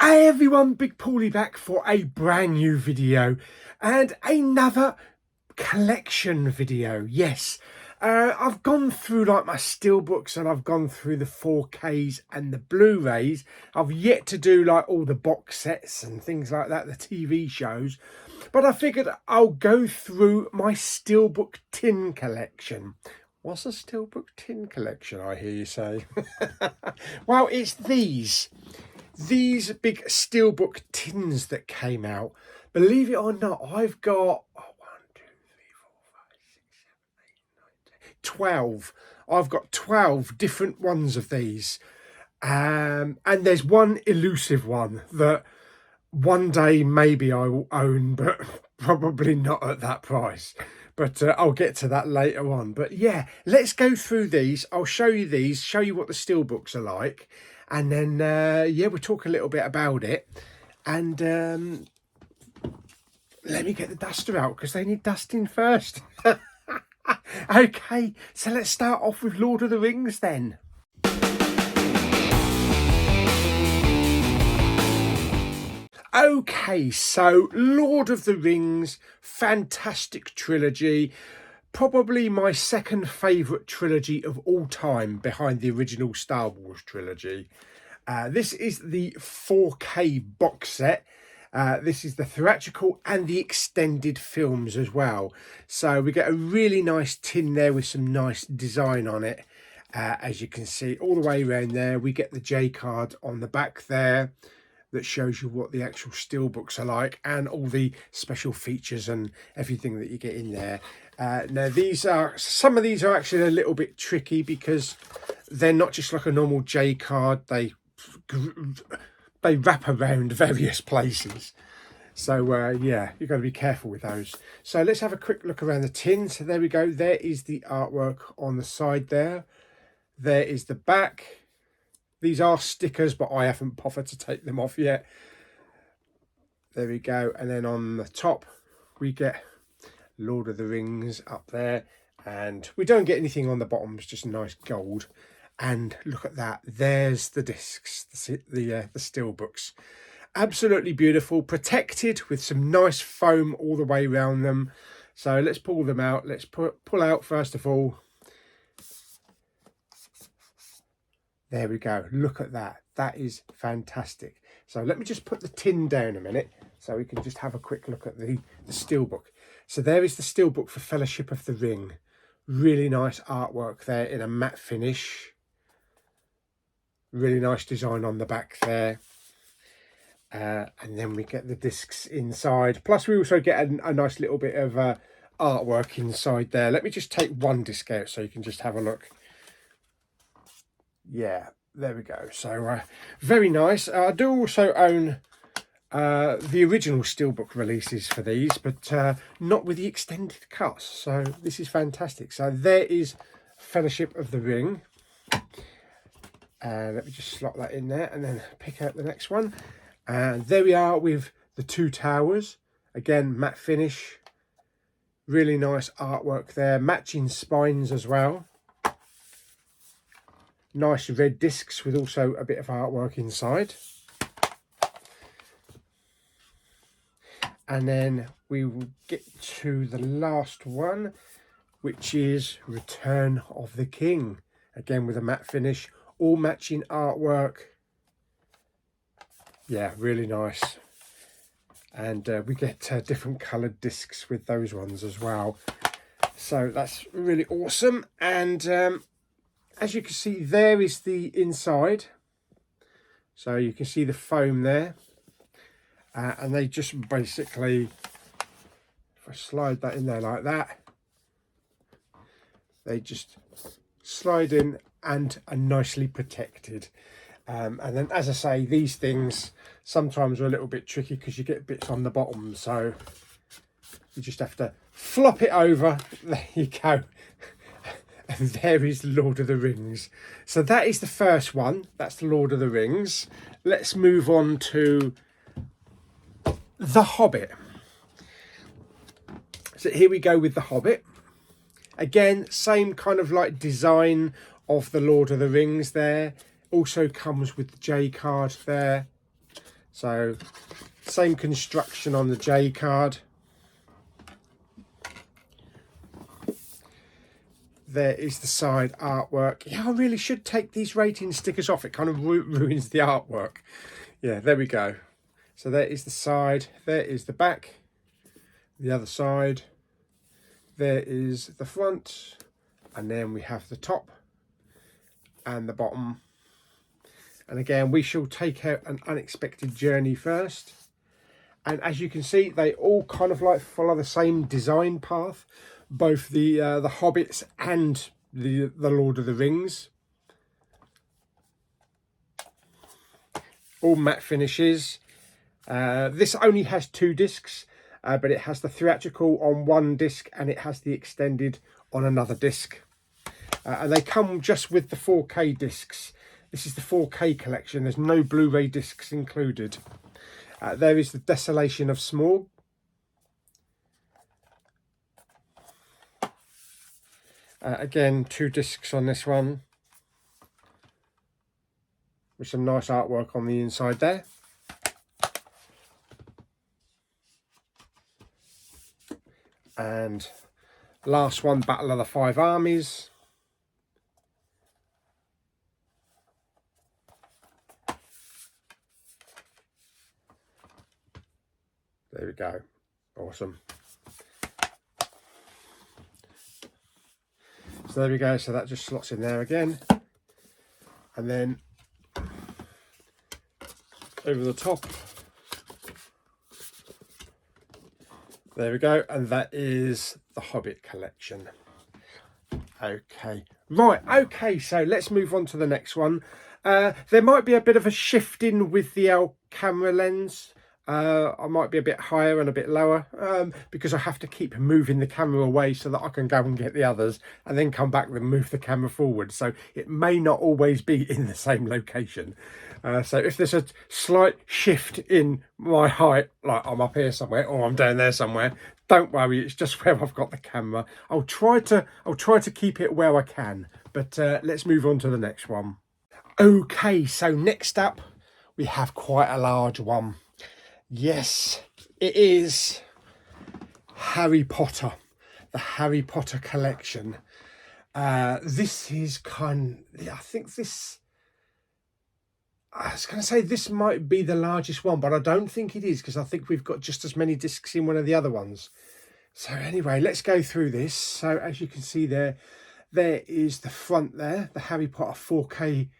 Hey everyone, Big Pauly back for a brand new video and another collection video. Yes, I've gone through like my Steelbooks and I've gone through the 4Ks and the Blu-rays. I've yet to do like all the box sets and things like that, the TV shows. But I figured I'll go through my Steelbook tin collection. What's a Steelbook tin collection, I hear you say? Well, it's these big Steelbook tins that came out. Believe it or not, I've got 12. I've got 12 different ones of these. And there's one elusive one that one day maybe I will own, but probably not at that price. But I'll get to that later on. But yeah, let's go through these. I'll show you these, show you what the Steelbooks are like. And then, yeah, we'll talk a little bit about it. And let me get the duster out because they need dusting first. Okay, so let's start off with Lord of the Rings then. Okay, so Lord of the Rings, fantastic trilogy. Probably my second favourite trilogy of all time behind the original Star Wars trilogy. This is the 4K box set. This is the theatrical and the extended films as well. So we get a really nice tin there with some nice design on it. As you can see all the way around there, we get the J card on the back there that shows you what the actual Steelbooks are like and all the special features and everything that you get in there. Now some of these are actually a little bit tricky because they're not just like a normal J card. They wrap around various places. So yeah, you've got to be careful with those. So let's have a quick look around the tin. So there we go. There is the artwork on the side there. There is the back. These are stickers, but I haven't bothered to take them off yet. There we go. And then on the top, we get Lord of the Rings up there. And we don't get anything on the bottom. It's just nice gold. And look at that. There's the discs, the Steelbooks. Absolutely beautiful. Protected with some nice foam all the way around them. So let's pull them out. Let's pull out first of all. There we go. Look at that. That is fantastic. So let me just put the tin down a minute so we can just have a quick look at the Steelbook. So there is the Steelbook for Fellowship of the Ring. Really nice artwork there in a matte finish. Really nice design on the back there. And then we get the discs inside. Plus we also get a nice little bit of artwork inside there. Let me just take one disc out so you can just have a look. Yeah, there we go. So very nice. I do also own the original Steelbook releases for these, but not with the extended cuts. So this is fantastic. So there is Fellowship of the Ring. Let me just slot that in there and then pick out the next one. And there we are with the Two Towers. Again, matte finish. Really nice artwork there. Matching spines as well. Nice red discs with also a bit of artwork inside. And then we will get to the last one, which is Return of the King. Again with a matte finish, all matching artwork. Yeah, really nice. And we get different coloured discs with those ones as well. So that's really awesome. And as you can see, there is the inside. So you can see the foam there. And they just basically, if I slide that in there like that, they just slide in and are nicely protected. And then, as I say, these things sometimes are a little bit tricky because you get bits on the bottom. So you just have to flop it over. There you go. And there is Lord of the Rings. So that is the first one. That's the Lord of the Rings. Let's move on to The Hobbit. So here we go with The Hobbit. Again, same kind of like design of the Lord of the Rings there. Also comes with the J card there. So same construction on the J card. There is the side artwork. Yeah, I really should take these rating stickers off. It kind of ruins the artwork. Yeah, there we go. So there is the side. There is the back. The other side. There is the front. And then we have the top and the bottom. And again, we shall take out an unexpected journey first. And as you can see, they all kind of like follow the same design path. Both the Hobbits and the Lord of the Rings. All matte finishes. This only has 2 discs, but it has the theatrical on one disc and it has the extended on another disc. And they come just with the 4K discs. This is the 4K collection. There's no Blu-ray discs included. There is the Desolation of Smaug. Again, 2 discs on this one, with some nice artwork on the inside there. And last one, Battle of the Five Armies. There we go. Awesome. So there we go, so that just slots in there again. And then over the top, there we go, and that is the Hobbit collection. Okay, right, okay, so let's move on to the next one. There might be a bit of a shift in with the camera lens. I might be a bit higher and a bit lower because I have to keep moving the camera away so that I can go and get the others and then come back and move the camera forward. So it may not always be in the same location. So if there's a slight shift in my height, like I'm up here somewhere or I'm down there somewhere, don't worry, it's just where I've got the camera. I'll try to keep it where I can, but let's move on to the next one. Okay, so next up we have quite a large one. Yes, it is Harry Potter, the Harry Potter collection. This is I think this, I was going to say this might be the largest one, but I don't think it is because I think we've got just as many discs in one of the other ones. So anyway, let's go through this. So as you can see there is the front there, the Harry Potter 4K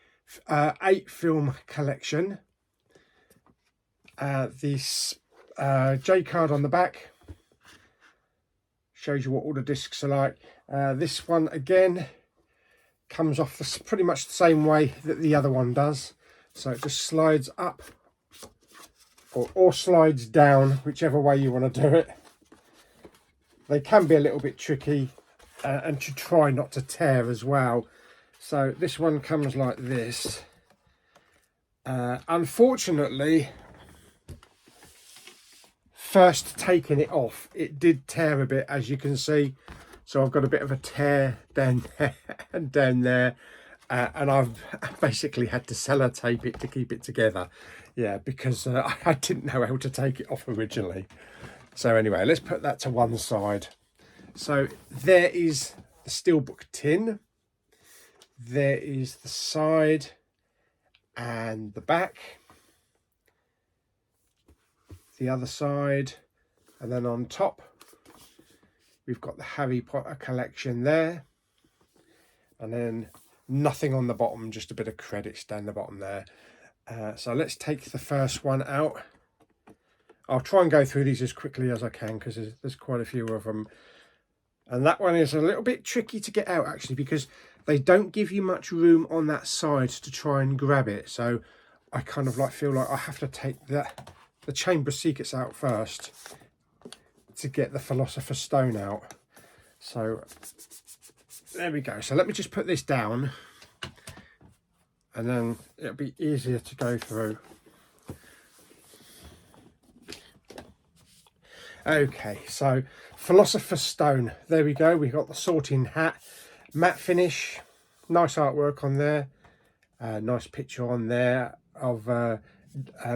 8 film collection. This J card on the back shows you what all the discs are like. This one again comes off pretty much the same way that the other one does, so it just slides up or slides down, whichever way you want to do it. They can be a little bit tricky and to try not to tear as well. So this one comes like this. Unfortunately, first taking it off, it did tear a bit, as you can see. So I've got a bit of a tear down there and down there, and I've basically had to sellotape it to keep it together. Yeah, because I didn't know how to take it off originally. So anyway, let's put that to one side. So there is the Steelbook tin. There is the side and the back. The other side, and then on top we've got the Harry Potter collection there, and then nothing on the bottom, just a bit of credits down the bottom there. So let's take the first one out. I'll try and go through these as quickly as I can because there's quite a few of them, and that one is a little bit tricky to get out actually because they don't give you much room on that side to try and grab it. So I kind of feel like I have to take the Chamber of Secrets out first to get the Philosopher's Stone out. So there we go. So let me just put this down and then it'll be easier to go through. Okay, so Philosopher's Stone, there we go. We've got the Sorting Hat, matte finish, nice artwork on there, nice picture on there of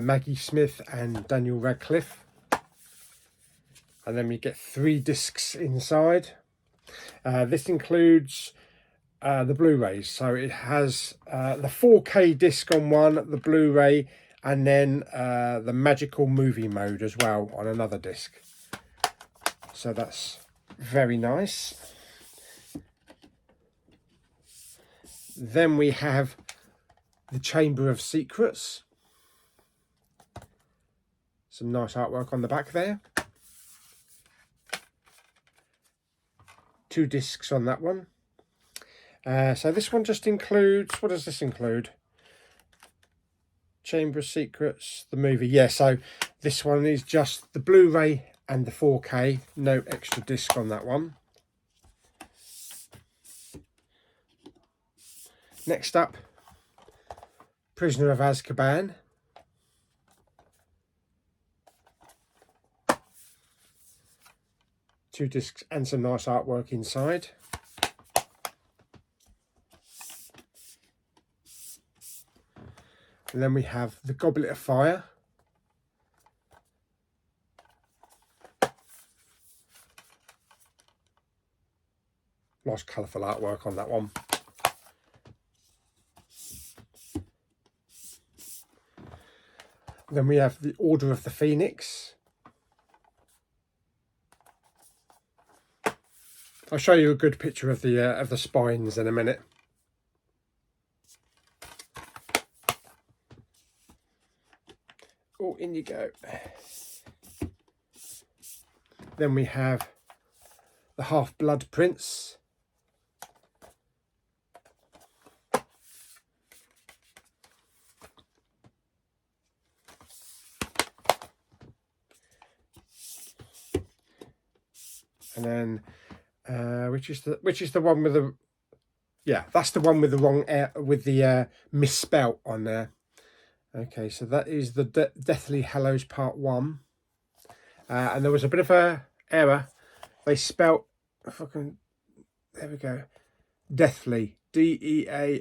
Maggie Smith and Daniel Radcliffe. And then we get 3 discs inside. This includes the Blu-rays, so it has the 4K disc on one, the Blu-ray, and then the magical movie mode as well on another disc. So that's very nice. Then we have the Chamber of Secrets. Some nice artwork on the back there. 2 discs on that one. So this one just includes, what does this include? Chamber of Secrets, the movie. Yeah, so this one is just the Blu-ray and the 4K. No extra disc on that one. Next up, Prisoner of Azkaban. Two discs and some nice artwork inside. And then we have the Goblet of Fire. Nice colourful artwork on that one. Then we have the Order of the Phoenix. I'll show you a good picture of the spines in a minute. Oh, in you go. Then we have the Half-Blood Prince. And then which is the one with the, yeah, that's the one with the wrong with the misspelt on there. Okay, so that is the Deathly Hallows Part 1. And there was a bit of a error. They spelt fucking, there we go, Deathly, D-E-A-I-T-H-L-Y.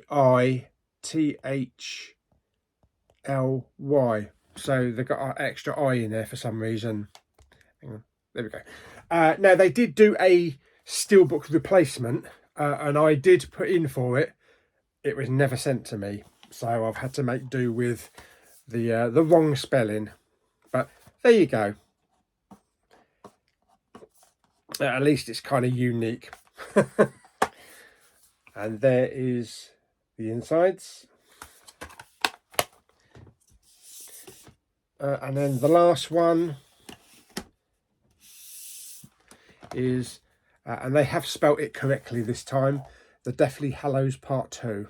So they got an extra I in there for some reason. Hang on, there we go. Now they did do a Steelbook replacement, and I did put in for it. It was never sent to me, so I've had to make do with the wrong spelling. But there you go. At least it's kind of unique. And there is the insides. And then the last one is, and they have spelt it correctly this time, the Deathly Hallows Part 2.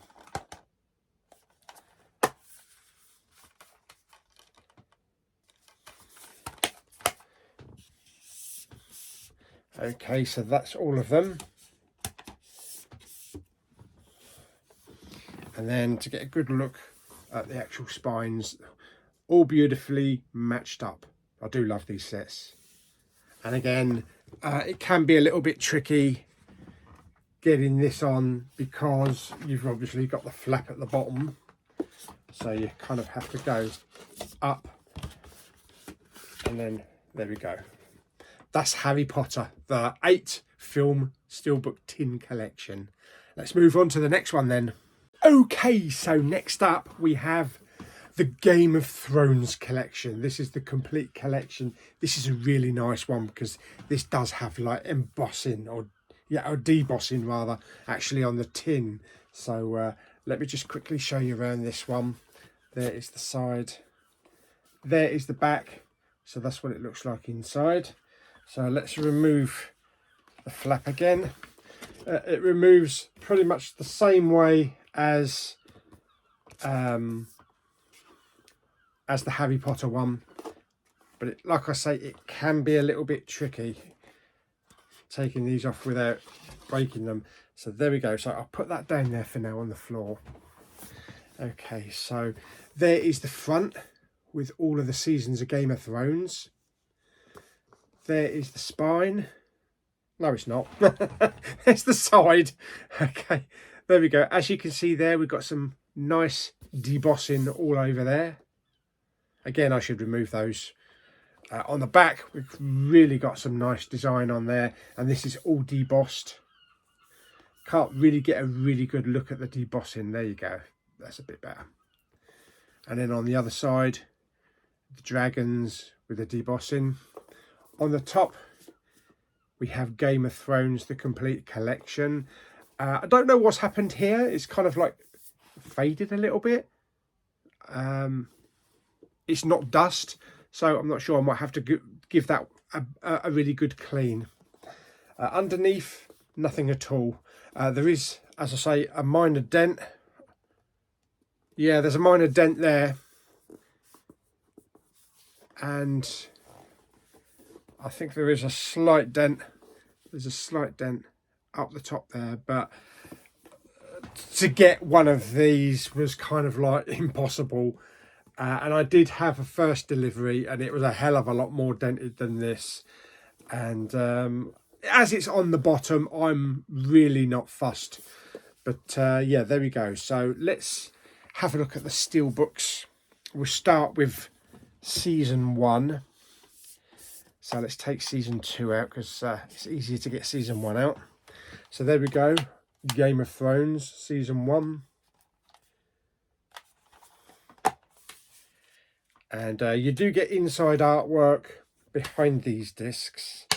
Okay, so that's all of them. And then to get a good look at the actual spines, all beautifully matched up. I do love these sets. And again, it can be a little bit tricky getting this on because you've obviously got the flap at the bottom. So you kind of have to go up. And then there we go. That's Harry Potter, the 8-film Steelbook tin collection. Let's move on to the next one then. Okay, so next up we have the Game of Thrones collection. This is the complete collection. This is a really nice one because this does have like embossing or debossing rather, actually on the tin. So let me just quickly show you around this one. There is the side. There is the back. So that's what it looks like inside. So let's remove the flap again. It removes pretty much the same way as the Harry Potter one, but like I say, it can be a little bit tricky taking these off without breaking them. So there we go. So I'll put that down there for now on the floor. Okay, so there is the front with all of the seasons of Game of Thrones. There is the spine. No, it's not. It's the side. Okay, there we go. As you can see there, we've got some nice debossing all over there. Again, I should remove those. On the back, we've really got some nice design on there, and this is all debossed. Can't really get a really good look at the debossing. There you go, that's a bit better. And then on the other side, the dragons with the debossing. On the top, we have Game of Thrones, the complete collection. I don't know what's happened here. It's kind of like faded a little bit. It's not dust, so I'm not sure. I might have to give that a really good clean. Underneath, nothing at all. There is, as I say, a minor dent. Yeah, there's a minor dent there. And I think there is a slight dent. There's a slight dent up the top there, but to get one of these was kind of like impossible. And I did have a first delivery, and it was a hell of a lot more dented than this. And as it's on the bottom, I'm really not fussed. But yeah, there we go. So let's have a look at the Steelbooks. We'll start with season 1. So let's take season 2 out, because it's easier to get season 1 out. So there we go, Game of Thrones season 1. And you do get inside artwork behind these discs.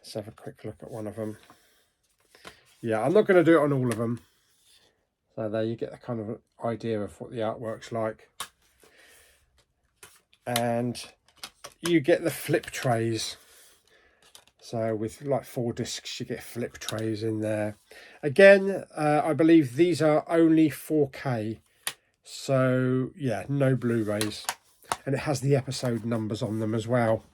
Let's have a quick look at one of them. Yeah, I'm not going to do it on all of them. So there you get the kind of idea of what the artwork's like. And you get the flip trays. So with like 4 discs, you get flip trays in there. Again, I believe these are only 4K. So yeah, no Blu-rays. And it has the episode numbers on them as well.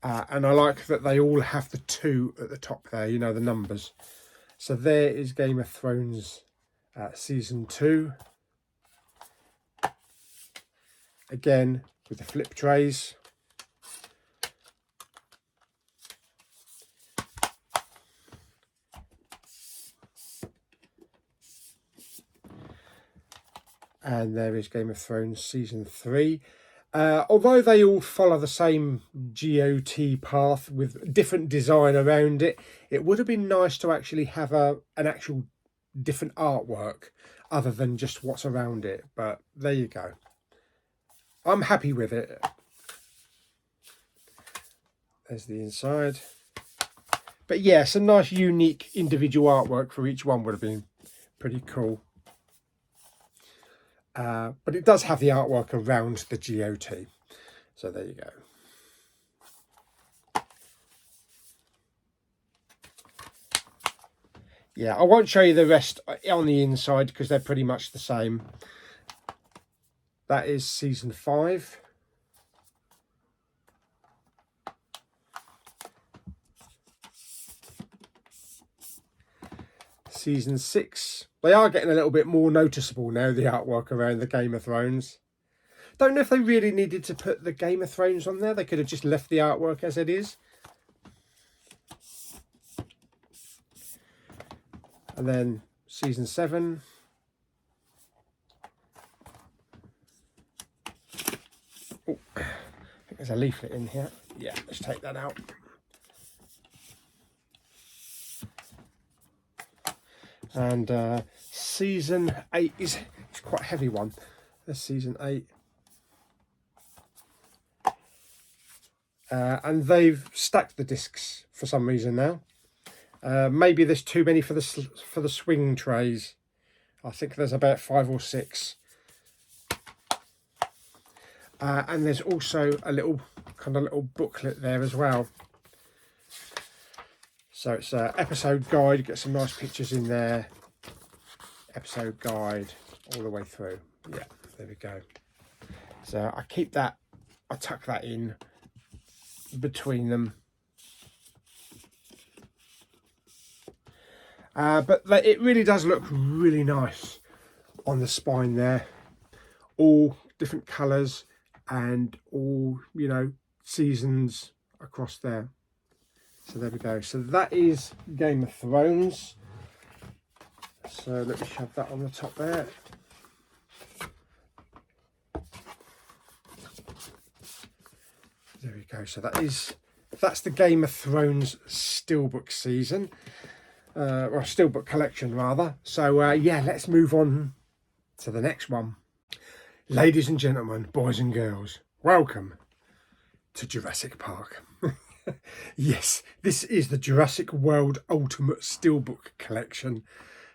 And I like that they all have the 2 at the top there, you know, the numbers. So there is Game of Thrones season 2. Again, with the flip trays. And there is Game of Thrones season 3. Although they all follow the same GOT path with different design around it, it would have been nice to actually have an actual different artwork other than just what's around it. But there you go. I'm happy with it. There's the inside. But yeah, some nice unique individual artwork for each one would have been pretty cool. But it does have the artwork around the GOT. So there you go. Yeah, I won't show you the rest on the inside because they're pretty much the same. That is season 5. Season 6. They are getting a little bit more noticeable now, the artwork around the Game of Thrones. Don't know if they really needed to put the Game of Thrones on there. They could have just left the artwork as it is. And then season 7. Oh, I think there's a leaflet in here. Yeah, let's take that out. And season 8 is quite a heavy one. That's season 8. And they've stacked the discs for some reason now. Maybe there's too many for the swing trays. I think there's about 5 or 6. And there's also a little booklet there as well. So it's an episode guide. Get some nice pictures in there. Episode guide all the way through. Yeah, there we go. So I keep that. I tuck that in between them. But it really does look really nice on the spine there. All different colours and all, you know, seasons across there. So there we go. So that is Game of Thrones. So let me shove that on the top there. There we go. So that's the Game of Thrones Steelbook season, or Steelbook collection rather. So yeah, let's move on to the next one. Ladies and gentlemen, boys and girls, welcome to Jurassic Park. Yes, this is the Jurassic World Ultimate Steelbook collection.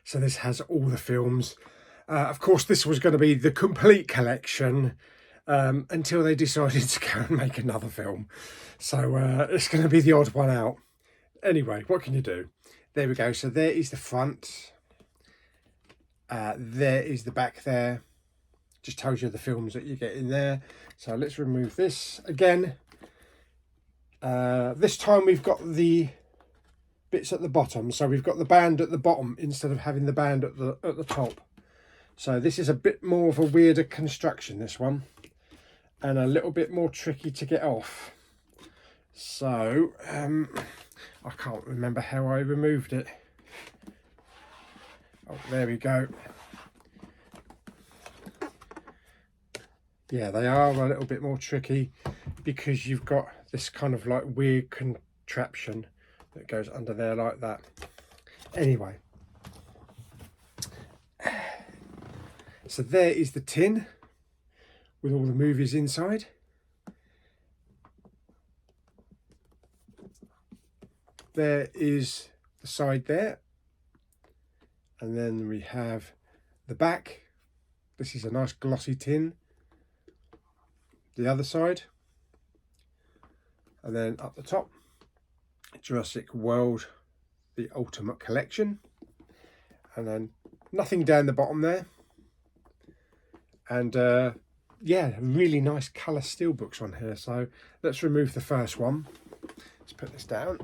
So this has all the films. Of course, this was going to be the complete collection until they decided to go and make another film. So it's going to be the odd one out. Anyway, what can you do? There we go. So there is the front. There is the back there. Just tells you the films that you get in there. So let's remove this again. This time we've got the bits at the bottom. So we've got the band at the bottom instead of having the band at the top. So this is a bit more of a weirder construction, this one, and a little bit more tricky to get off. So I can't remember how I removed it. Oh, there we go. Yeah, they are a little bit more tricky because you've got this kind of like weird contraption that goes under there like that. Anyway, so there is the tin with all the movies inside. There is the side there, and then we have the back. This is a nice glossy tin. The other side, and then up the top, Jurassic World, the Ultimate Collection, and then nothing down the bottom there. And yeah, really nice colour steelbooks on here. So let's remove the first one. Let's put this down.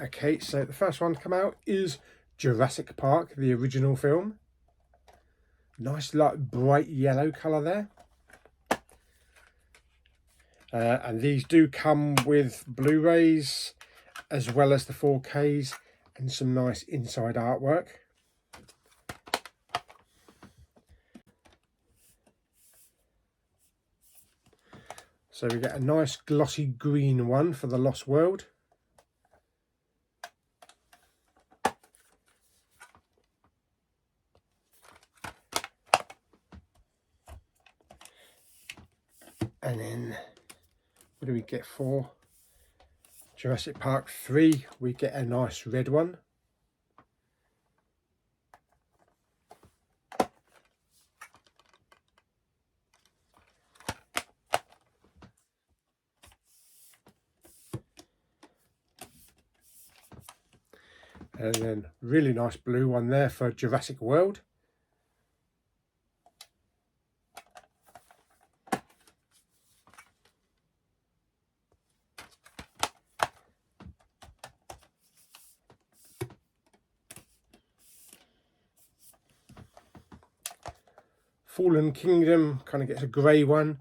Okay, so the first one to come out is Jurassic Park, the original film. Nice, like bright yellow colour there. And these do come with Blu-rays as well as the 4Ks and some nice inside artwork. So we get a nice glossy green one for the Lost World. And then what do we get for Jurassic Park 3? We get a nice red one. And then really nice blue one there for Jurassic World. Fallen Kingdom kind of gets a grey one.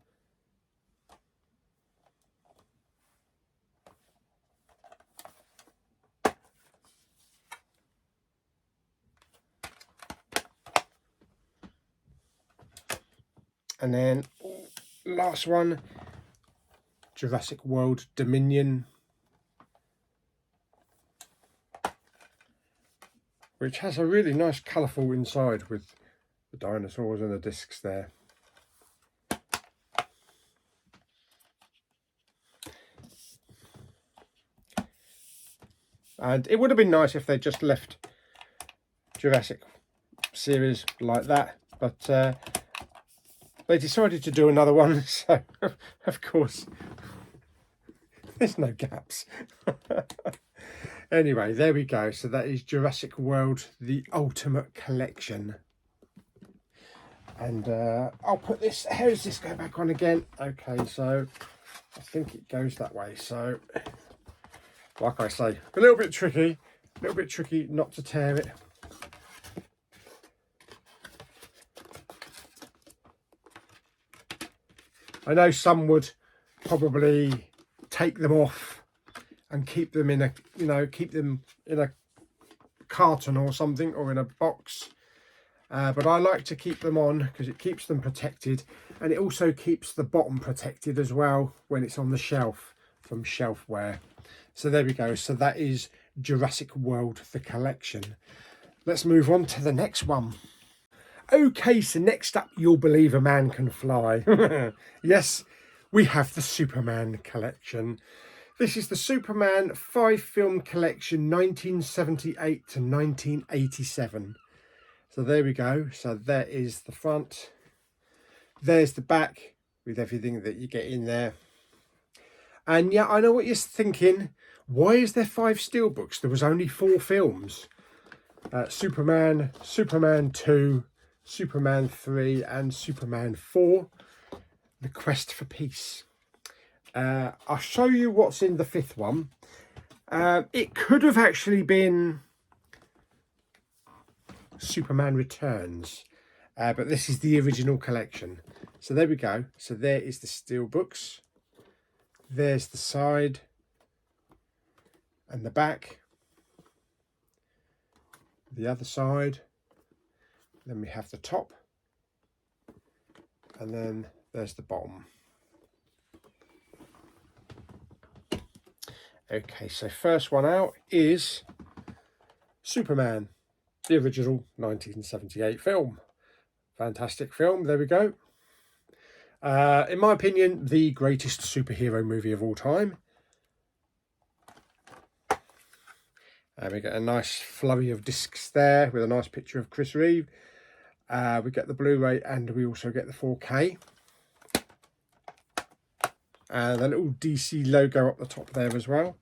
And then last one, Jurassic World Dominion, which has a really nice colourful inside with the dinosaurs and the discs there. And it would have been nice if they just left Jurassic series like that, but they decided to do another one, so of course there's no gaps. Anyway, there we go. So that is Jurassic World, the Ultimate Collection. And I'll put this, how does this go back on again? Okay, so I think it goes that way. So like I say, a little bit tricky not to tear it. I know some would probably take them off and keep them in a, you know, keep them in a carton or something, or in a box. But I like to keep them on because it keeps them protected, and it also keeps the bottom protected as well when it's on the shelf from shelf wear. So there we go. So that is Jurassic World, the collection. Let's move on to the next one. Okay, so next up, You'll Believe a Man Can Fly. Yes, we have the Superman collection. This is the Superman 5-film collection, 1978 to 1987. So there we go. So there is the front. There's the back with everything that you get in there. And yeah, I know what you're thinking. Why is there 5 steelbooks? There was only 4 films. Superman, Superman 2, Superman 3 and Superman 4. The Quest for Peace. I'll show you what's in the 5th one. It could have actually been Superman Returns, but this is the original collection. So there we go. So there is the steelbooks. There's the side and the back. The other side. Then we have the top. And then there's the bottom. Okay, so first one out is Superman, the original 1978 film. Fantastic film, there we go. In my opinion, the greatest superhero movie of all time. And we get a nice flurry of discs there with a nice picture of Chris Reeve. We get the Blu-ray and we also get the 4K. And the little DC logo up the top there as well.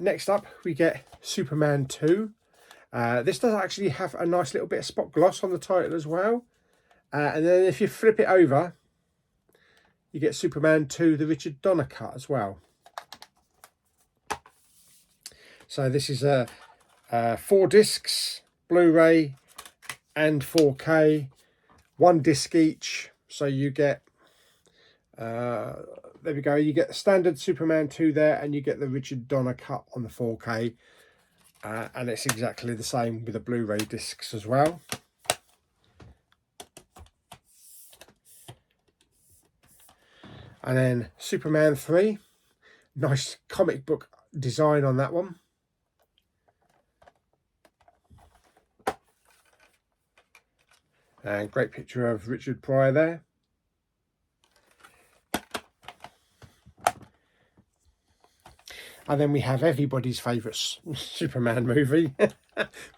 Next up, we get Superman 2. This does actually have a nice little bit of spot gloss on the title as well. And then if you flip it over, you get Superman 2, the Richard Donner cut as well. So this is 4 discs, Blu-ray and 4K, 1 disc each. So you get, there we go, you get the standard Superman 2 there, and you get the Richard Donner cut on the 4K. And it's exactly the same with the Blu-ray discs as well. And then Superman 3, nice comic book design on that one. And great picture of Richard Pryor there. And then we have everybody's favourite Superman movie.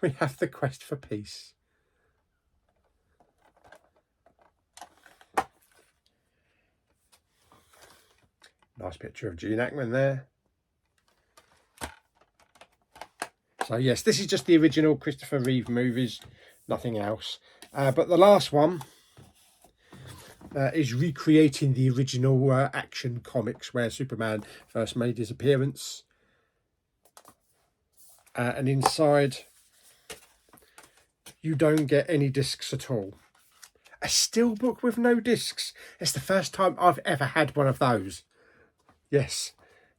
We have The Quest for Peace. Nice picture of Gene Hackman there. So yes, this is just the original Christopher Reeve movies, nothing else. But the last one is recreating the original Action Comics where Superman first made his appearance. And inside, you don't get any discs at all. A steelbook with no discs. It's the first time I've ever had one of those. Yes,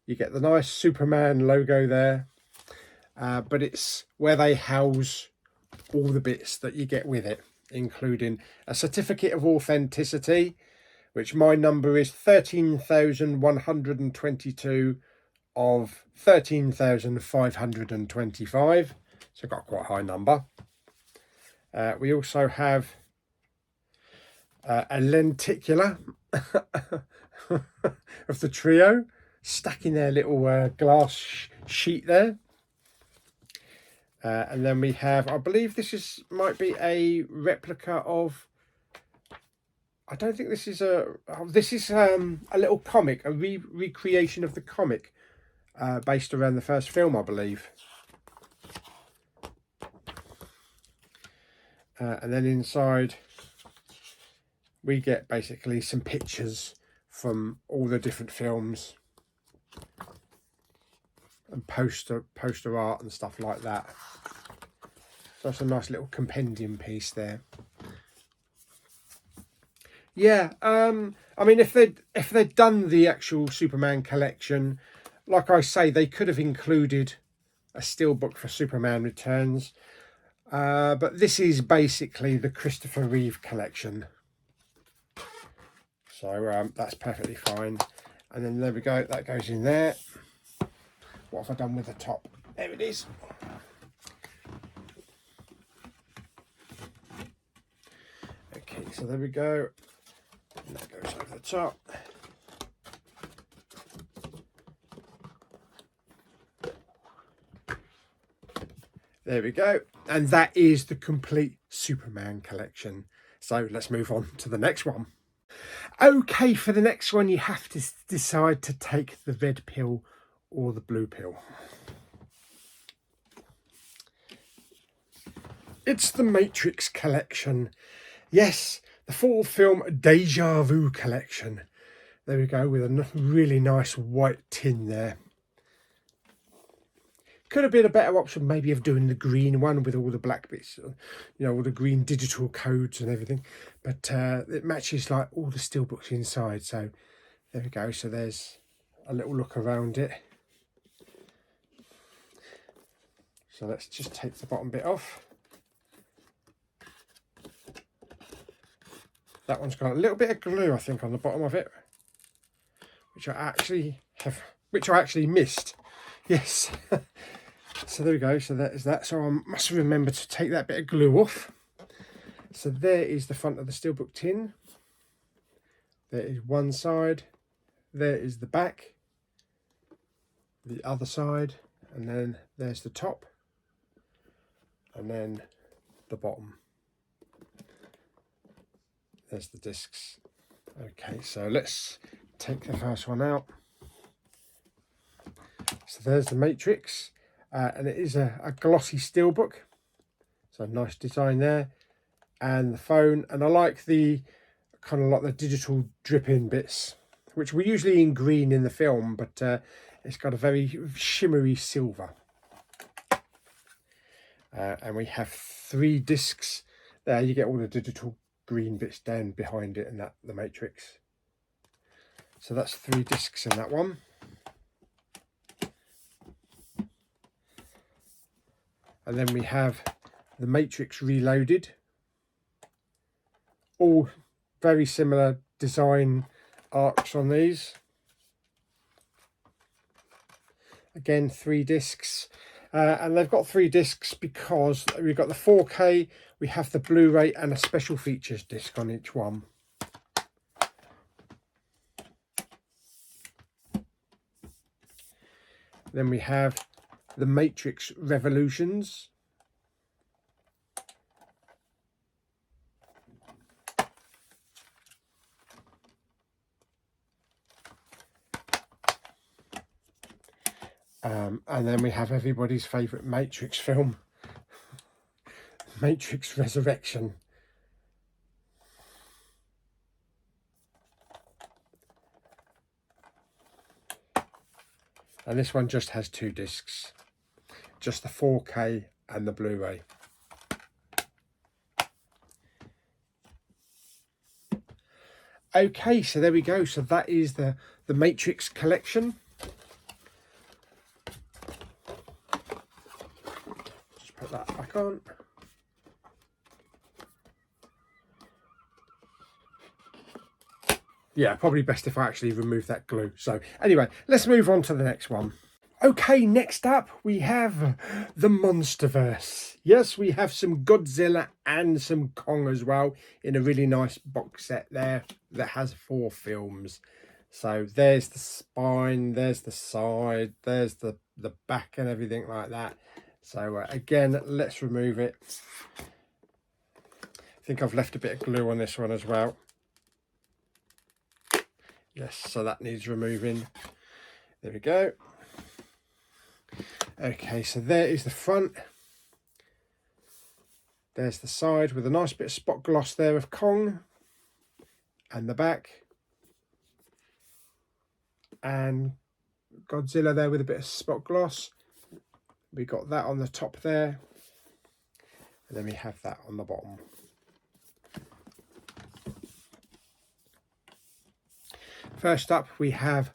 you get the nice Superman logo there. But it's where they house all the bits that you get with it, including a certificate of authenticity, which my number is 13,122 of 13,525. So I've got quite a high number. We also have a lenticular of the trio stuck in their little glass sheet there. And then we have, I believe this might be a replica of, I don't think this is a little comic, a recreation of the comic based around the first film, I believe. And then inside we get basically some pictures from all the different films and poster art and stuff like that. So that's a nice little compendium piece there. Yeah, I mean, if they'd done the actual Superman collection, like I say, they could have included a steelbook for Superman Returns. But this is basically the Christopher Reeve collection. So that's perfectly fine. And then there we go, that goes in there. What have I done with the top? There it is. Okay, so there we go. And that goes over the top. There we go. And that is the complete Superman collection. So let's move on to the next one. Okay, for the next one, you have to decide to take the red pill or the blue pill. It's the Matrix collection. Yes, the full film Deja Vu collection. There we go, with a really nice white tin there. Could have been a better option maybe of doing the green one with all the black bits, you know, all the green digital codes and everything. But it matches like all the steelbooks inside. So there we go. So there's a little look around it. So let's just take the bottom bit off. That one's got a little bit of glue, I think, on the bottom of it, which I actually missed. Yes. So there we go. So that is that. So I must remember to take that bit of glue off. So there is the front of the steelbook tin. There is one side. There is the back. The other side. And then there's the top. And then the bottom. There's the discs. Okay, so let's take the first one out. So there's the Matrix. And it is a glossy steelbook, so nice design there, and the phone. And I like the kind of like the digital drip-in bits, which were usually in green in the film, but it's got a very shimmery silver. And we have 3 discs there. You get all the digital green bits down behind it, and that the Matrix. So that's 3 discs in that one. And then we have the Matrix Reloaded. All very similar design arcs on these. Again, 3 discs. And they've got 3 discs because we've got the 4K, we have the Blu-ray and a special features disc on each one. Then we have the Matrix Revolutions. And then we have everybody's favourite Matrix film, Matrix Resurrection. And this one just has 2 discs. Just the 4K and the Blu-ray. Okay, so there we go. So that is the Matrix collection. Just put that back on. Yeah, probably best if I actually remove that glue. So anyway, let's move on to the next one. Okay, next up we have the Monsterverse. Yes, we have some Godzilla and some Kong as well in a really nice box set there that has 4 films. So there's the spine, there's the side, there's the back and everything like that. So again, let's remove it. I think I've left a bit of glue on this one as well. Yes, so that needs removing. There we go. Okay, so there is the front. There's the side with a nice bit of spot gloss there of Kong. And the back. And Godzilla there with a bit of spot gloss. We got that on the top there. And then we have that on the bottom. First up we have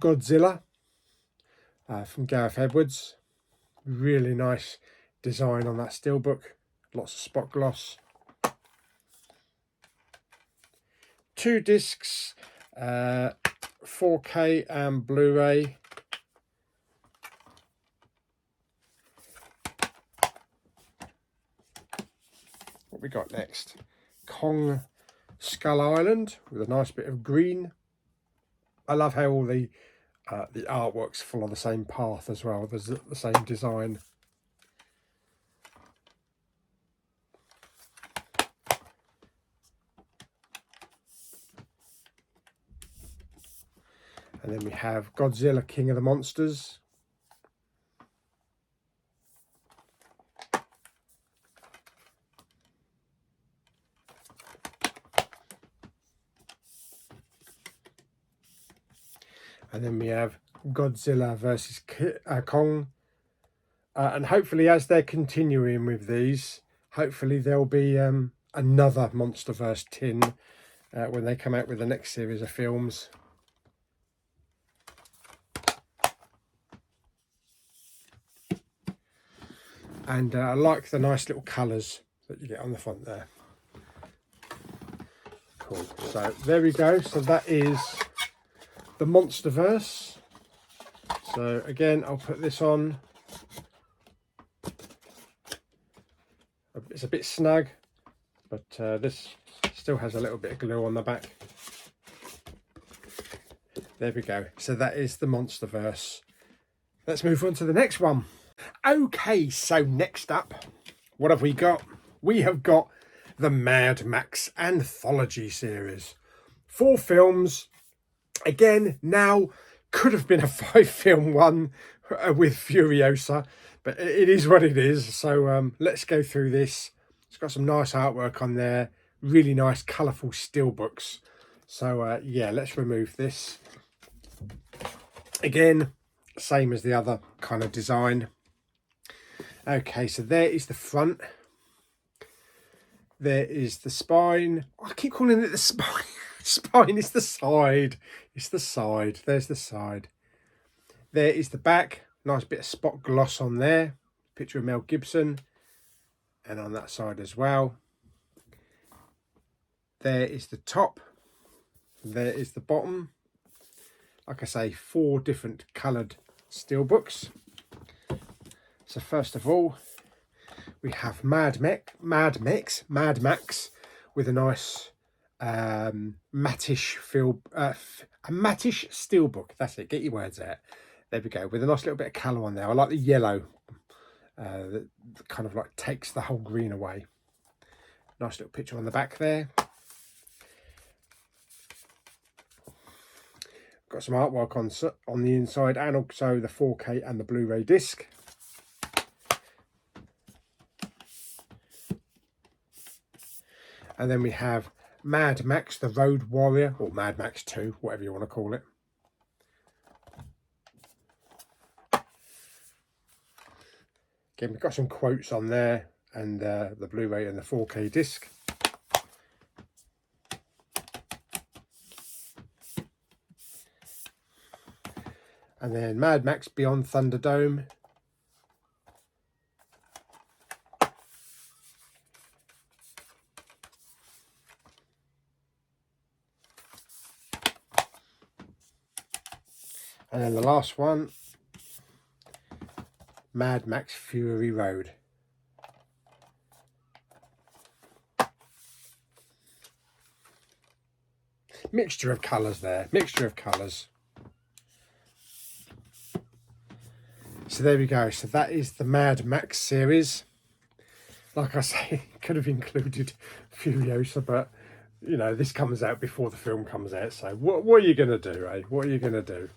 Godzilla from Gareth Edwards. Really nice design on that steelbook, lots of spot gloss. 2 discs, 4K and Blu-ray. What we got next? Kong Skull Island with a nice bit of green. I love how all the artworks follow the same path as well. There's the same design. And then we have Godzilla King of the Monsters. And then we have Godzilla versus Kong. And hopefully as they're continuing with these, hopefully there'll be another Monsterverse tin when they come out with the next series of films. And I like the nice little colours that you get on the front there. Cool. So there we go. So that is the Monsterverse. So again, I'll put this on. It's a bit snug, but this still has a little bit of glue on the back. There we go. So that is the Monsterverse. Let's move on to the next one. Okay, so next up, what have we got? We have got the Mad Max Anthology series. 4 films. Again, now could have been a 5-film one with Furiosa, but it is what it is. So let's go through this. It's got some nice artwork on there, really nice colourful steelbooks. So yeah, let's remove this. Again, same as the other kind of design. Okay, so there is the front. There is the spine. I keep calling it the spine. Spine is the side. It's the side. There's the side. There is the back. Nice bit of spot gloss on there. Picture of Mel Gibson. And on that side as well. There is the top. There is the bottom. Like I say, 4 different coloured steelbooks. So first of all, we have Mad Max with a nice mattish feel, a mattish steelbook. That's it. Get your words out. There we go. With a nice little bit of colour on there. I like the yellow. That kind of like takes the whole green away. Nice little picture on the back there. Got some artwork on the inside and also the 4K and the Blu-ray disc. And then we have Mad Max, the Road Warrior, or Mad Max 2, whatever you want to call it. Again, we've got some quotes on there, and the Blu-ray and the 4K disc. And then Mad Max Beyond Thunderdome. And then the last one, Mad Max Fury Road. Mixture of colours there, mixture of colours. So there we go. So that is the Mad Max series. Like I say, could have included Furiosa, but you know, this comes out before the film comes out. So what are you going to do, eh? What are you going to do?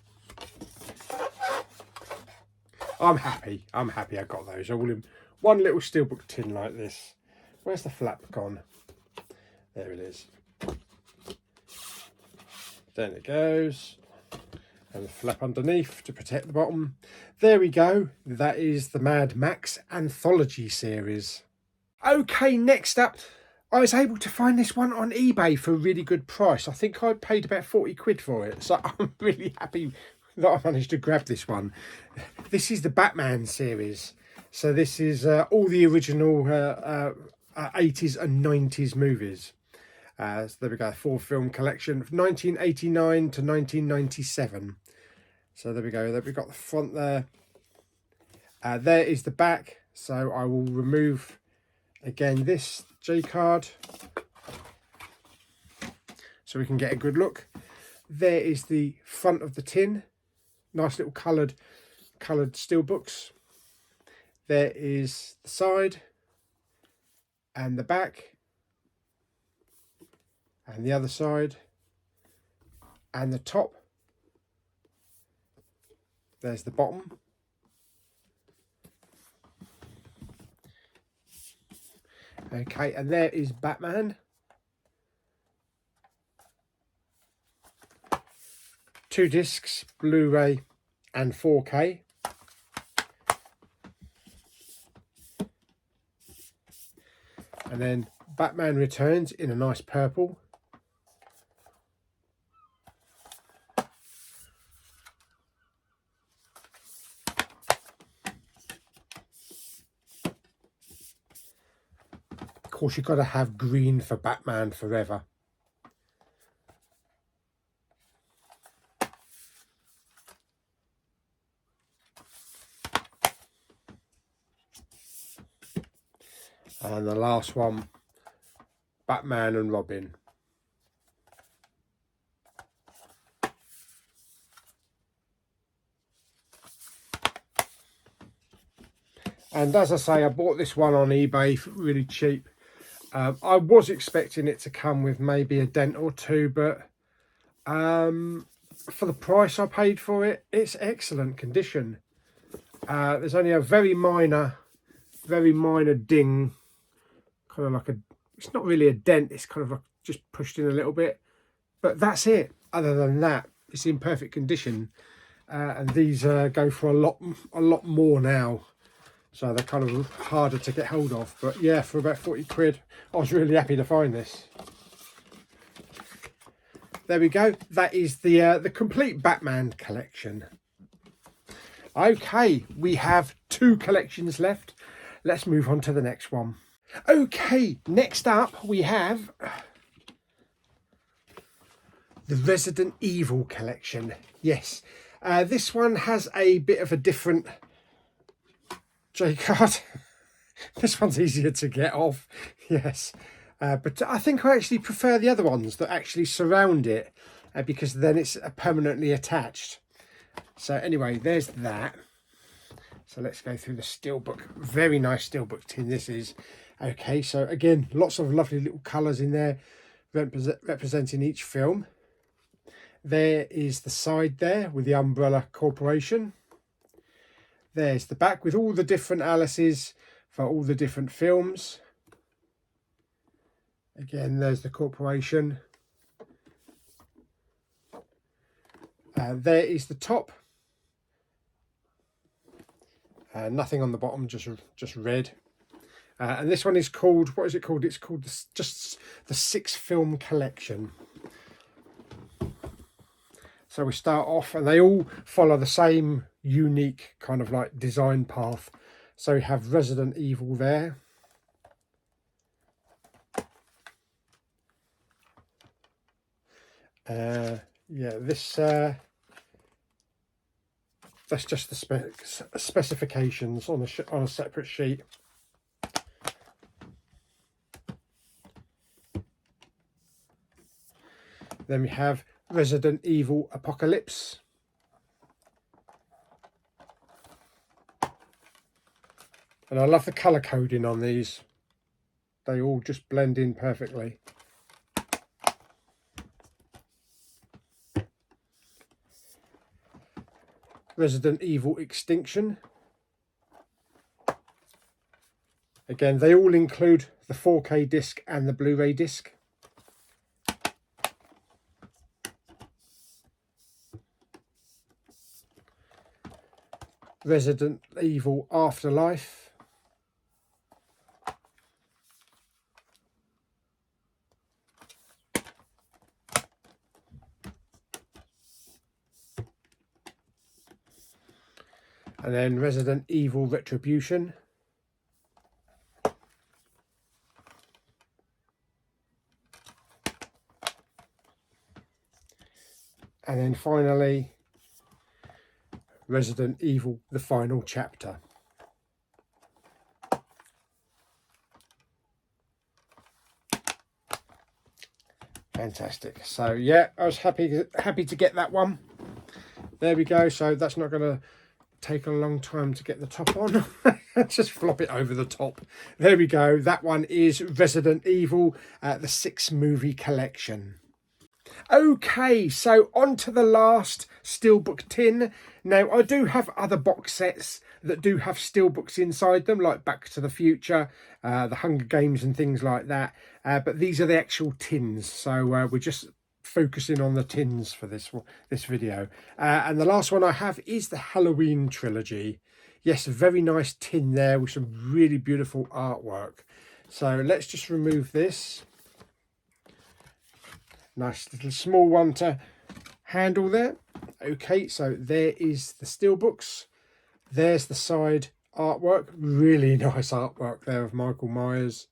I'm happy I got those all in one little steelbook tin like this. Where's the flap gone? There it is. Then it goes. And the flap underneath to protect the bottom. There we go. That is the Mad Max Anthology series. Okay, next up, I was able to find this one on eBay for a really good price. I think I paid about 40 quid for it. So I'm really happy that I managed to grab this one. This is the Batman series. So this is all the original 80s and 90s movies. So there we go, 4-film collection from 1989 to 1997. So there we go, we've got the front there. There is the back. So I will remove, again, this G-card so we can get a good look. There is the front of the tin. Nice little coloured steelbooks. There is the side and the back and the other side and the top. There's the bottom. Okay, and there is Batman. 2 discs, Blu-ray and 4K. And then Batman Returns in a nice purple. Of course, you've got to have green for Batman Forever. And the last one, Batman and Robin. And as I say, I bought this one on eBay for really cheap. I was expecting it to come with maybe a dent or two, but for the price I paid for it, it's excellent condition. There's only a very minor ding, kind of like it's not really a dent, it's kind of like just pushed in a little bit, but that's it. Other than that, it's in perfect condition. And these go for a lot more now. So they're kind of harder to get hold of. But yeah, for about 40 quid, I was really happy to find this. There we go. That is the complete Batman collection. Okay, we have 2 collections left. Let's move on to the next one. Okay, next up we have the Resident Evil collection. Yes, this one has a bit of a different J-card. This one's easier to get off, yes. But I think I actually prefer the other ones that actually surround it because then it's permanently attached. So anyway, there's that. So let's go through the Steelbook. Very nice Steelbook tin this is. Okay, so again, lots of lovely little colours in there representing each film. There is the side there with the Umbrella Corporation. There's the back with all the different Alices for all the different films. Again, there's the corporation. There is the top. Nothing on the bottom, just red. And this one is called, what is it called? It's called just the 6-film collection. So we start off, and they all follow the same unique kind of like design path. So we have Resident Evil there. Yeah, this that's just the specifications on a separate sheet. Then we have Resident Evil Apocalypse. And I love the colour coding on these. They all just blend in perfectly. Resident Evil Extinction. Again, they all include the 4K disc and the Blu-ray disc. Resident Evil Afterlife. And then Resident Evil Retribution. And then finally, Resident Evil, the final chapter. Fantastic. So yeah, I was happy to get that one. There we go. So that's not going to take a long time to get the top on. Just flop it over the top. There we go. That one is Resident Evil, the 6-movie collection. Okay, so on to the last Steelbook tin. Now, I do have other box sets that do have Steelbooks inside them, like Back to the Future, the Hunger Games and things like that. But these are the actual tins, so we're just focusing on the tins for this video. And the last one I have is the Halloween trilogy. Yes, a very nice tin there with some really beautiful artwork. So let's just remove this. Nice little small one to handle there. Okay, so there is the Steelbooks. There's the side artwork. Really nice artwork there of Michael Myers.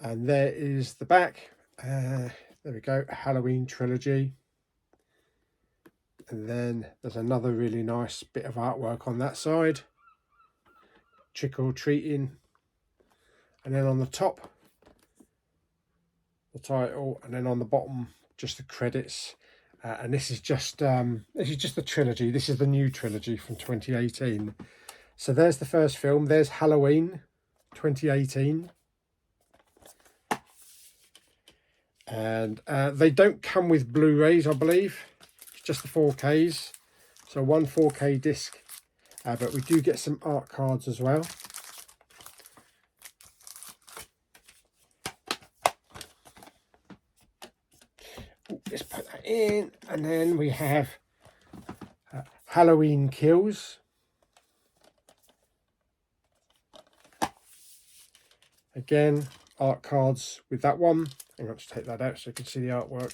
And there is the back. There we go, Halloween trilogy. And then there's another really nice bit of artwork on that side. Trick or treating. And then on the top, the title, and then on the bottom just the credits. And this is just the trilogy. This is the new trilogy from 2018. So there's the first film. There's Halloween 2018. And they don't come with Blu-rays, I believe. It's just the 4Ks. So one 4K disc. But we do get some art cards as well. Let's put that in, and then we have Halloween Kills. Again, art cards with that one. I'm going to take that out so you can see the artwork.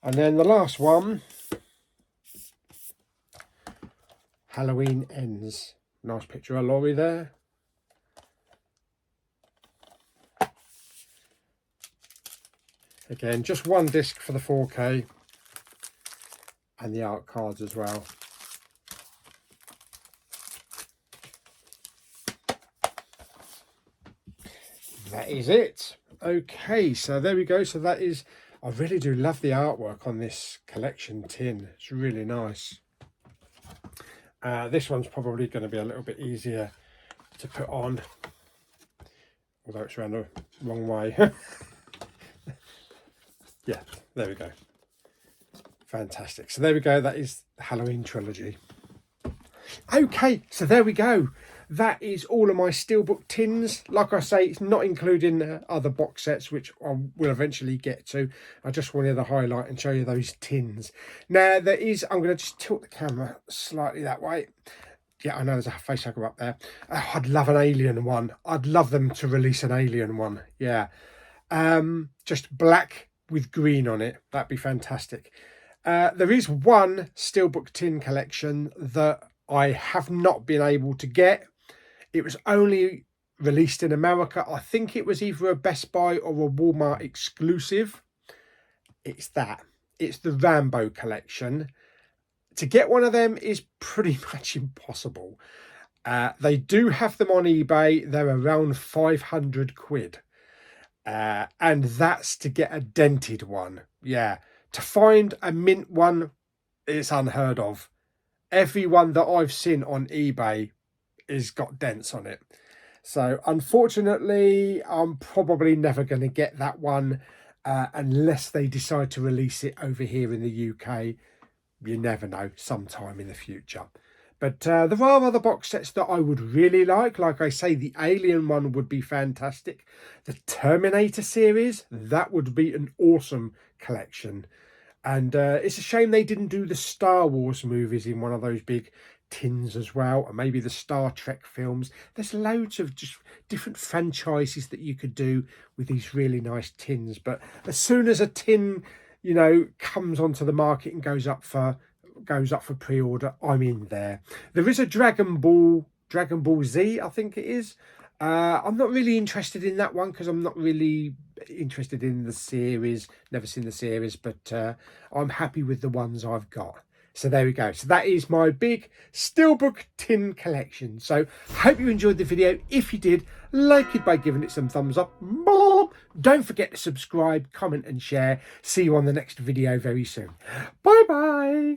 And then the last one, Halloween Ends. Nice picture of Laurie there. Again, just one disc for the 4K and the art cards as well. That is it. Okay, so there we go. So that is, I really do love the artwork on this collection tin. It's really nice. This one's probably going to be a little bit easier to put on, although it's around the wrong way. Yeah, there we go. Fantastic. So there we go. That is the Halloween trilogy. Okay, so there we go. That is all of my Steelbook tins. Like I say, it's not including other box sets, which I will eventually get to. I just wanted to highlight and show you those tins. Now, there is, I'm going to just tilt the camera slightly that way. Yeah, I know there's a facehugger up there. Oh, I'd love an Alien one. I'd love them to release an Alien one. Yeah. Just black with green on it. That'd be fantastic. There is one Steelbook tin collection that I have not been able to get. It was only released in America. I think it was either a Best Buy or a Walmart exclusive. It's that. It's the Rambo collection. To get one of them is pretty much impossible. They do have them on eBay. They're around 500 quid. And that's to get a dented one. Yeah. To find a mint one, it's unheard of. Every one that I've seen on eBay has got dents on it. So unfortunately, I'm probably never going to get that one unless they decide to release it over here in the UK. You never know, sometime in the future. But there are other box sets that I would really like. Like I say, the Alien one would be fantastic. The Terminator series, that would be an awesome collection. And it's a shame they didn't do the Star Wars movies in one of those big tins as well, and maybe the Star Trek films. There's loads of just different franchises that you could do with these really nice tins. But as soon as a tin, you know, comes onto the market and goes up for pre-order, I'm in there. There is a Dragon Ball Z, I think it is. I'm not really interested in that one because I'm not really interested in the series, never seen the series, but I'm happy with the ones I've got. So there we go. So that is my big Steelbook tin collection. So hope you enjoyed the video. If you did, like it by giving it some thumbs up. Don't forget to subscribe, comment and share. See you on the next video very soon. Bye bye.